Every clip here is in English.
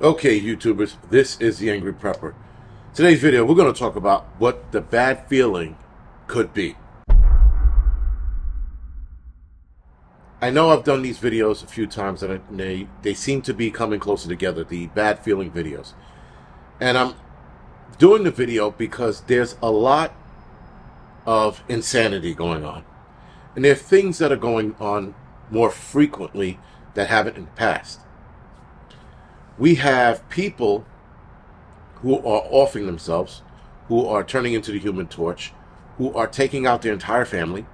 Okay, YouTubers, this is the Angryprepper. Today's video, we're going to talk about what the bad feeling could be. I know I've done these videos a few times, and they seem to be coming closer together, the bad feeling videos. And I'm doing the video because there's a lot of insanity going on. And there are things that are going on more frequently that haven't in the past. We have people who are offing themselves, who are turning into the Human Torch, who are taking out their entire family,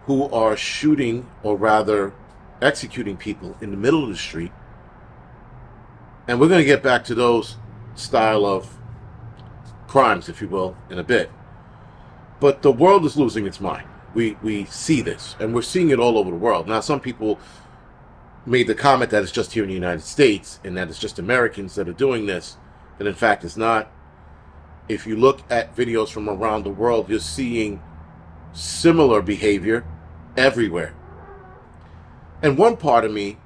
who are shooting, or rather executing people in the middle of the street. And we're going to get back to those style of crimes, if you will, in a bit. But the world is losing its mind. We see this, and we're seeing it all over the world. Now, some people made the comment that it's just here in the United States and that it's just Americans that are doing this, but in fact it's not. If you look at videos from around the world, you're seeing similar behavior everywhere. And one part of me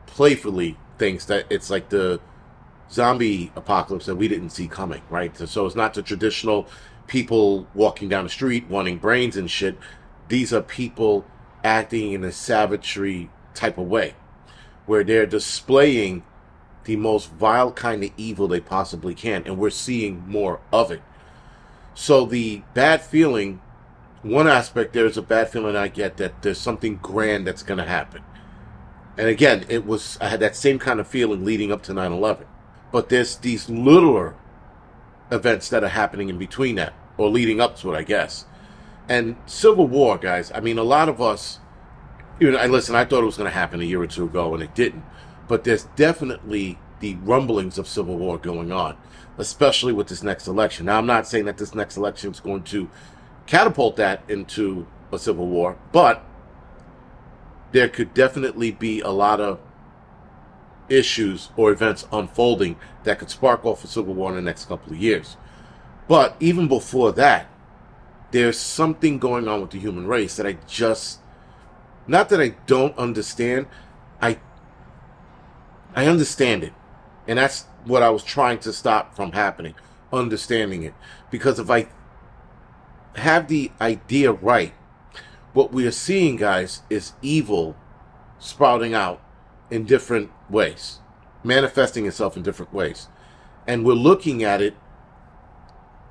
playfully thinks that it's like the zombie apocalypse that we didn't see coming, right? So it's not the traditional people walking down the street wanting brains and shit. These are people acting in a savagery type of way, where they're displaying the most vile kind of evil they possibly can, and we're seeing more of it. So the bad feeling, one aspect, there's a bad feeling I get that there's something grand that's going to happen. And again, I had that same kind of feeling leading up to 9/11. But there's these littler events that are happening in between that, or leading up to it, I guess. And Civil War, guys, I mean, a lot of us, listen, I thought it was going to happen a year or two ago, and it didn't. But there's definitely the rumblings of civil war going on, especially with this next election. Now, I'm not saying that this next election is going to catapult that into a civil war, but there could definitely be a lot of issues or events unfolding that could spark off a civil war in the next couple of years. But even before that, there's something going on with the human race that I just... Not that I don't understand, I understand it. And that's what I was trying to stop from happening, understanding it. Because if I have the idea right, what we are seeing, guys, is evil sprouting out in different ways, manifesting itself in different ways. And we're looking at it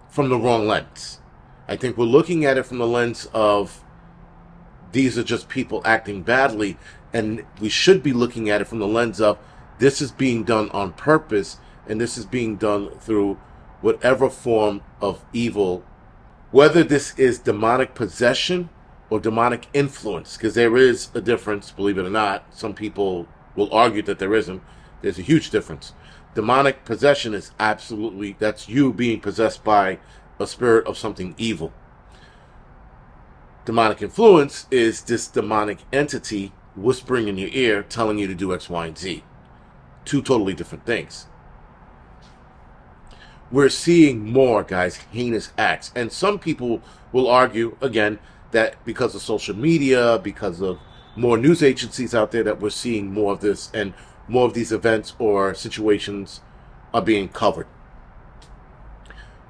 from the wrong lens. I think we're looking at it from the lens of these are just people acting badly, and we should be looking at it from the lens of this is being done on purpose, and this is being done through whatever form of evil, whether this is demonic possession or demonic influence, because there is a difference, believe it or not. Some people will argue that there isn't. There's a huge difference. Demonic possession is absolutely, that's you being possessed by a spirit of something evil. Demonic influence is this demonic entity whispering in your ear, telling you to do X, Y, and Z. Two totally different things. We're seeing more, guys, heinous acts. And some people will argue, again, that because of social media, because of more news agencies out there, that we're seeing more of this, and more of these events or situations are being covered.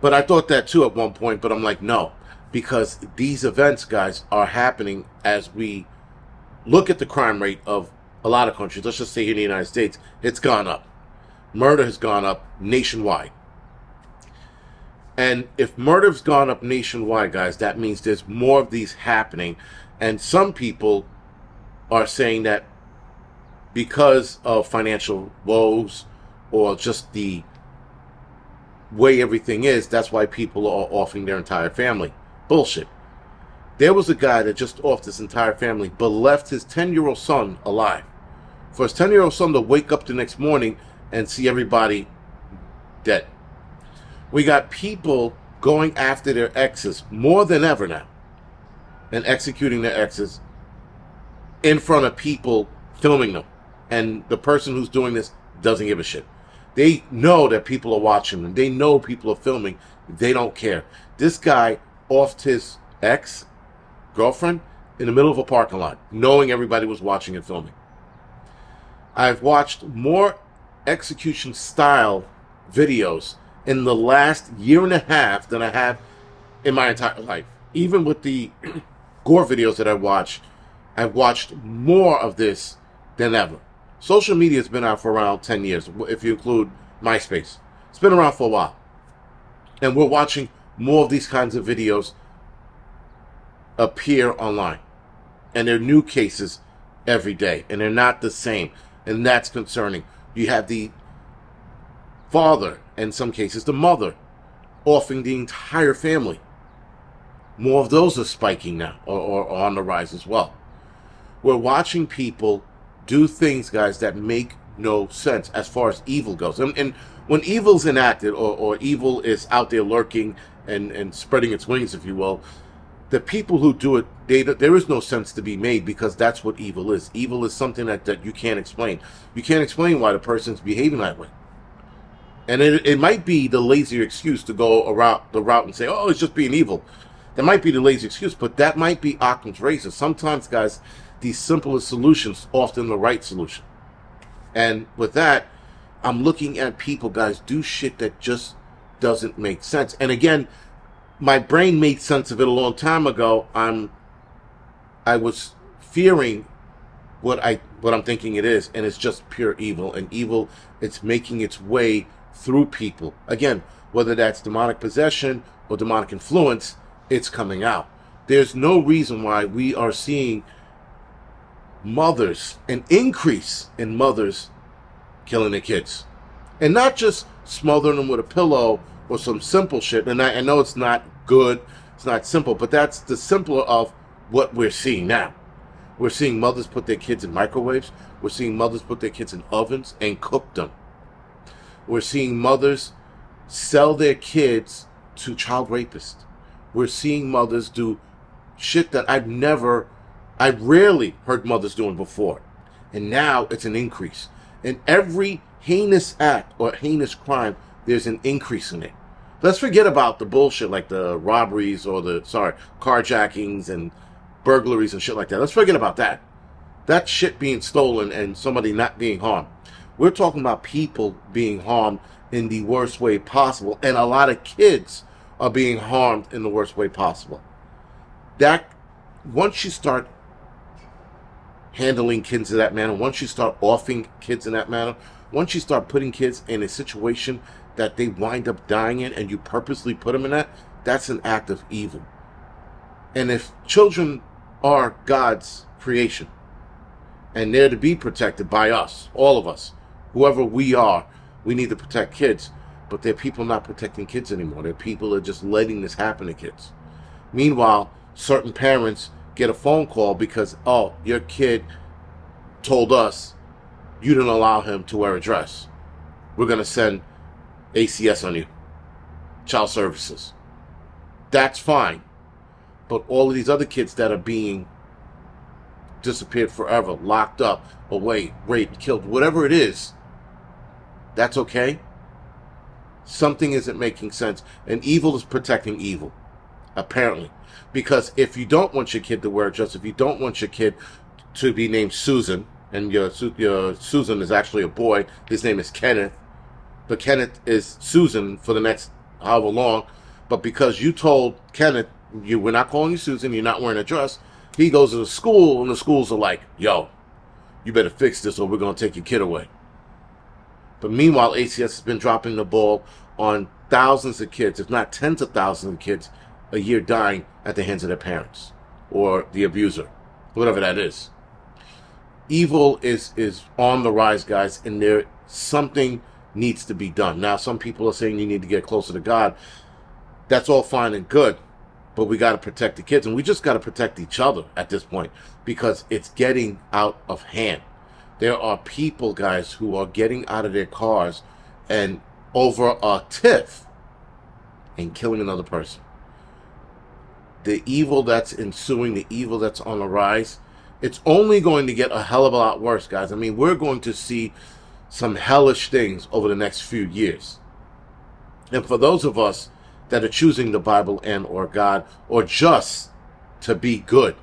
But I thought that too at one point, but I'm like, no. Because these events, guys, are happening as we look at the crime rate of a lot of countries. Let's just say here in the United States, it's gone up. Murder has gone up nationwide. And if murder's gone up nationwide, guys, that means there's more of these happening. And some people are saying that because of financial woes or just the way everything is, that's why people are offing their entire family. Bullshit. There was a guy that just offed his entire family, but left his 10-year-old son alive. For his 10-year-old son to wake up the next morning and see everybody dead. We got people going after their exes more than ever now, and executing their exes in front of people filming them. And the person who's doing this doesn't give a shit. They know that people are watching them. They know people are filming. They don't care. This guy offed his ex-girlfriend in the middle of a parking lot, knowing everybody was watching and filming. I've watched more execution style videos in the last year and a half than I have in my entire life. Even with the gore videos that I watch, I've watched more of this than ever. Social media has been out for around 10 years, if you include MySpace. It's been around for a while. And we're watching more of these kinds of videos appear online. And there are new cases every day. And they're not the same. And that's concerning. You have the father, in some cases the mother, offing the entire family. More of those are spiking now, or on the rise as well. We're watching people do things, guys, that make no sense as far as evil goes. And when evil's enacted, or evil is out there lurking and spreading its wings, if you will, the people who do it, there is no sense to be made, because that's what evil is. Evil is something that you can't explain. You can't explain why the person's behaving that way. And it might be the lazier excuse to go around the route and say, oh, it's just being evil. That might be the lazy excuse, but that might be Occam's razor. Sometimes, guys, the simplest solutions often the right solution. And with that, I'm looking at people, guys, do shit that just doesn't make sense. And again, my brain made sense of it a long time ago. I was fearing what I'm thinking it is, and it's just pure evil. And evil, it's making its way through people. Again, whether that's demonic possession or demonic influence, it's coming out. There's no reason why we are seeing mothers, an increase in mothers killing their kids. And not just smothering them with a pillow or some simple shit. And I know it's not good, it's not simple, but that's the simpler of what we're seeing now. We're seeing mothers put their kids in microwaves. We're seeing mothers put their kids in ovens and cook them. We're seeing mothers sell their kids to child rapists. We're seeing mothers do shit that I rarely heard mothers doing before. And now it's an increase. In every heinous act or heinous crime, there's an increase in it. Let's forget about the bullshit like the robberies or carjackings and burglaries and shit like that. Let's forget about that. That shit being stolen and somebody not being harmed. We're talking about people being harmed in the worst way possible. And a lot of kids are being harmed in the worst way possible. That, once you start handling kids in that manner, once you start offing kids in that manner, once you start putting kids in a situation that they wind up dying in, and you purposely put them in that, that's an act of evil. And if children are God's creation, and they're to be protected by us, all of us, whoever we are, we need to protect kids. But there are people not protecting kids anymore. There are people that are just letting this happen to kids. Meanwhile, certain parents get a phone call because, oh, your kid told us you didn't allow him to wear a dress. We're going to send ACS on you. Child services. That's fine. But all of these other kids that are being disappeared forever, locked up, away, raped, killed, whatever it is, that's okay? Something isn't making sense. And evil is protecting evil, apparently. Because if you don't want your kid to wear a dress, if you don't want your kid to be named Susan, and your Susan is actually a boy, his name is Kenneth, but Kenneth is Susan for the next however long, but because you told Kenneth, we're not calling you Susan, you're not wearing a dress, he goes to the school, and the schools are like, yo, you better fix this or we're going to take your kid away. But meanwhile, ACS has been dropping the ball on thousands of kids, if not tens of thousands of kids, a year dying at the hands of their parents or the abuser, whatever that is. Evil is on the rise, guys, and something needs to be done. Now, some people are saying you need to get closer to God. That's all fine and good, but we got to protect the kids, and we just got to protect each other at this point because it's getting out of hand. There are people, guys, who are getting out of their cars and over a tiff and killing another person. The evil that's ensuing, the evil that's on the rise, it's only going to get a hell of a lot worse, guys. I mean, we're going to see some hellish things over the next few years. And for those of us that are choosing the Bible and or God, or just to be good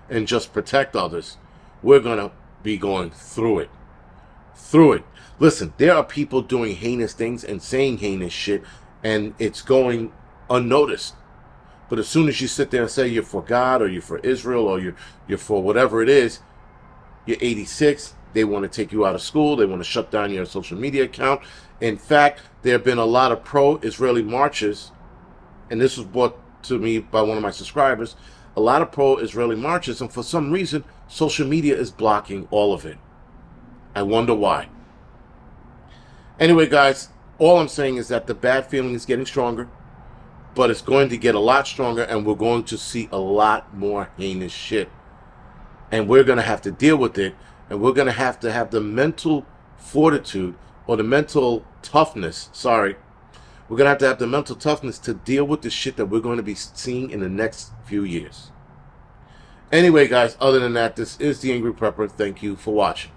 and just protect others, we're going to be going through it. through it. Listen, there are people doing heinous things and saying heinous shit, and it's going unnoticed. But as soon as you sit there and say you're for God or you're for Israel or you're for whatever it is, you're 86, they want to take you out of school, they want to shut down your social media account. In fact, there have been a lot of pro-Israeli marches, and this was brought to me by one of my subscribers, a lot of pro-Israeli marches, and for some reason, social media is blocking all of it. I wonder why. Anyway, guys, all I'm saying is that the bad feeling is getting stronger, but it's going to get a lot stronger, and we're going to see a lot more heinous shit. And we're going to have to deal with it, and we're going to have the mental fortitude, or the mental toughness, we're going to have the mental toughness to deal with the shit that we're going to be seeing in the next few years. Anyway, guys, other than that, this is the Angry Prepper. Thank you for watching.